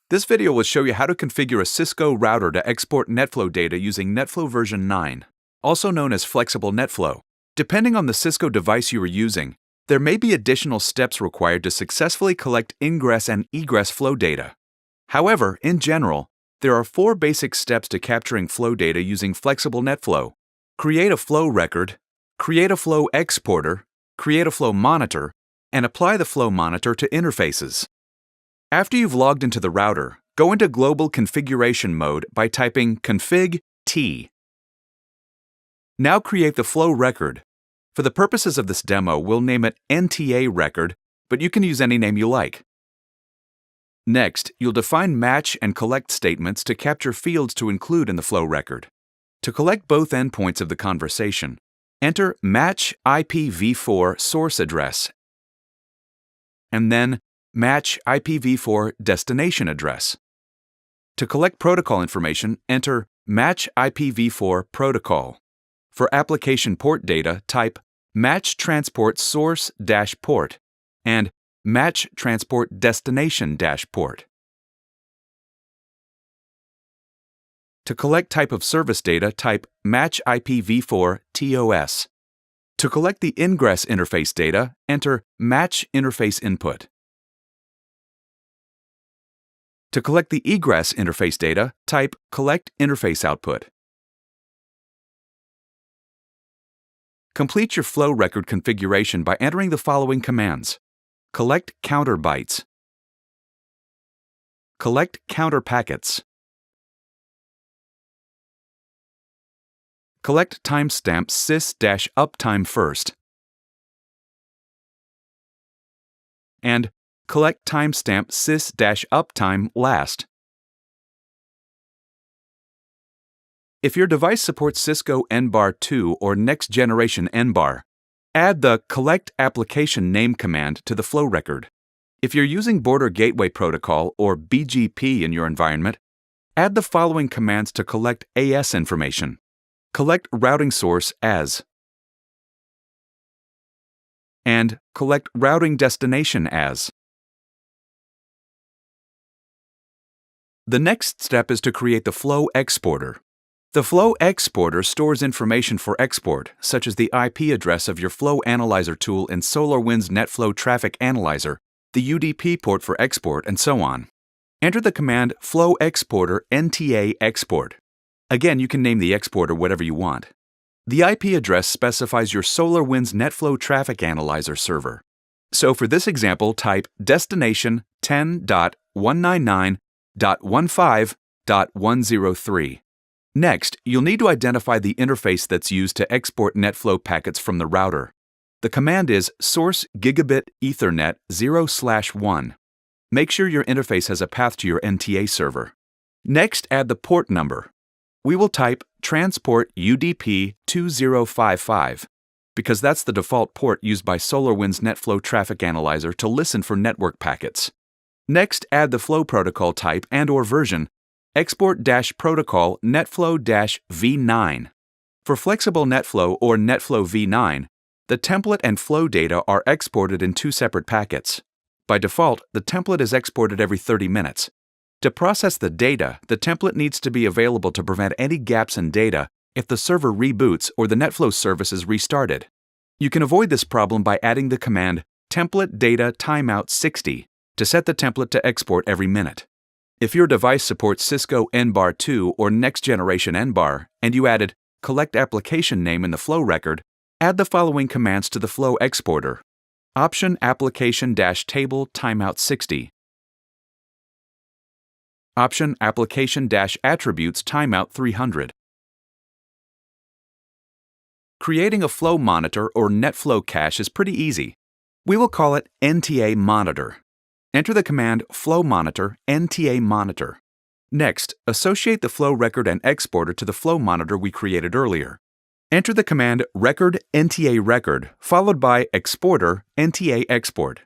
This video will show you how to configure a Cisco router to export NetFlow data using NetFlow version 9, also known as Flexible NetFlow. Depending on the Cisco device you are using, there may be additional steps required to successfully collect ingress and egress flow data. However, in general, there are 4 basic steps to capturing flow data using Flexible NetFlow. Create a flow record, create a flow exporter, create a flow monitor, and apply the flow monitor to interfaces. After you've logged into the router, go into Global Configuration mode by typing config T. Now create the flow record. For the purposes of this demo, we'll name it NTA record, but you can use any name you like. Next, you'll define match and collect statements to capture fields to include in the flow record. To collect both endpoints of the conversation, enter match IPv4 source address and then match IPv4 destination address. To collect protocol information, enter match IPv4 protocol. For application port data, type match transport source-port and match transport destination-port. To collect type of service data, type match IPv4 TOS. To collect the ingress interface data, enter match interface input. To collect the egress interface data, type collect interface output. Complete your flow record configuration by entering the following commands: collect counter bytes, collect counter packets, collect timestamp sys-uptime first, and collect timestamp sys-uptime last. If your device supports Cisco NBAR 2 or next generation NBAR, add the collect application name command to the flow record. If you're using Border Gateway Protocol or BGP in your environment, add the following commands to collect AS information. Collect routing source as, and collect routing destination as. The next step is to create the flow exporter. The flow exporter stores information for export, such as the IP address of your flow analyzer tool in SolarWinds NetFlow Traffic Analyzer, the UDP port for export, and so on. Enter the command flow exporter NTA export. Again, you can name the exporter whatever you want. The IP address specifies your SolarWinds NetFlow Traffic Analyzer server. So for this example, type destination 10.199.15.103. Next, you'll need to identify the interface that's used to export NetFlow packets from the router. The command is source gigabit Ethernet 0/1. Make sure your interface has a path to your NTA server. Next, add the port number. We will type transport UDP 2055 because that's the default port used by SolarWinds NetFlow Traffic Analyzer to listen for network packets. Next, add the flow protocol type and/or version export-protocol NetFlow-V9. For Flexible NetFlow or NetFlow V9, the template and flow data are exported in 2 separate packets. By default, the template is exported every 30 minutes. To process the data, the template needs to be available to prevent any gaps in data if the server reboots or the NetFlow service is restarted. You can avoid this problem by adding the command template data timeout 60 to set the template to export every minute. If your device supports Cisco NBAR 2 or next generation NBAR, and you added collect application name in the flow record, add the following commands to the flow exporter: option application-table timeout 60, option application-attributes timeout 300. Creating a flow monitor or NetFlow cache is pretty easy. We will call it NTA monitor. Enter the command flow monitor NTA monitor. Next, associate the flow record and exporter to the flow monitor we created earlier. Enter the command record NTA record followed by exporter NTA export.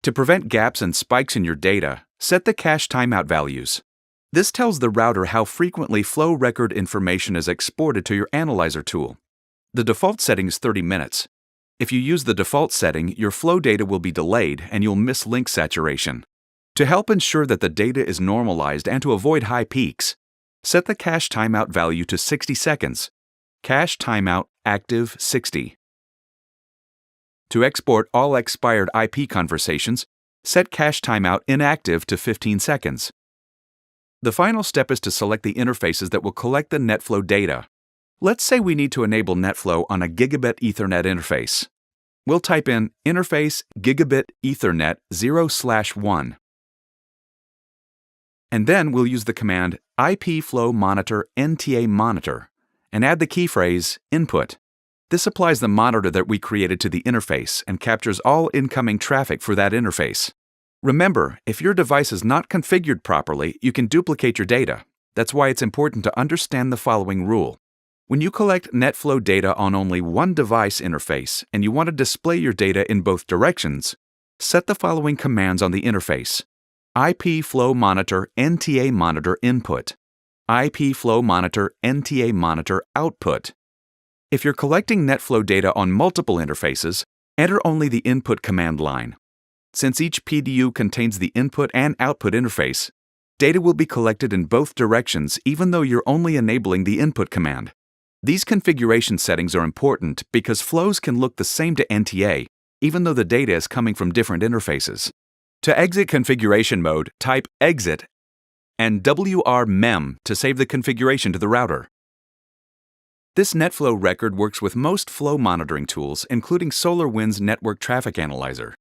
To prevent gaps and spikes in your data, set the cache timeout values. This tells the router how frequently flow record information is exported to your analyzer tool. The default setting is 30 minutes. If you use the default setting, your flow data will be delayed and you'll miss link saturation. To help ensure that the data is normalized and to avoid high peaks, set the cache timeout value to 60 seconds. Cache timeout active 60. To export all expired IP conversations, set cache timeout inactive to 15 seconds. The final step is to select the interfaces that will collect the NetFlow data. Let's say we need to enable NetFlow on a gigabit Ethernet interface. We'll type in interface gigabit Ethernet 0/1. And then we'll use the command ipflow monitor NTA monitor and add the key phrase input. This applies the monitor that we created to the interface and captures all incoming traffic for that interface. Remember, if your device is not configured properly, you can duplicate your data. That's why it's important to understand the following rule. When you collect NetFlow data on only one device interface and you want to display your data in both directions, set the following commands on the interface. ipflow monitor NTA monitor input. ipflow monitor NTA monitor output. If you're collecting NetFlow data on multiple interfaces, enter only the input command line. Since each PDU contains the input and output interface, data will be collected in both directions even though you're only enabling the input command. These configuration settings are important because flows can look the same to NTA, even though the data is coming from different interfaces. To exit configuration mode, type exit and WR-mem to save the configuration to the router. This NetFlow record works with most flow monitoring tools, including SolarWinds Network Traffic Analyzer.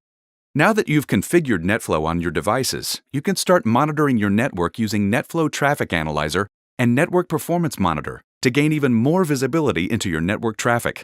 Now that you've configured NetFlow on your devices, you can start monitoring your network using NetFlow Traffic Analyzer and Network Performance Monitor to gain even more visibility into your network traffic.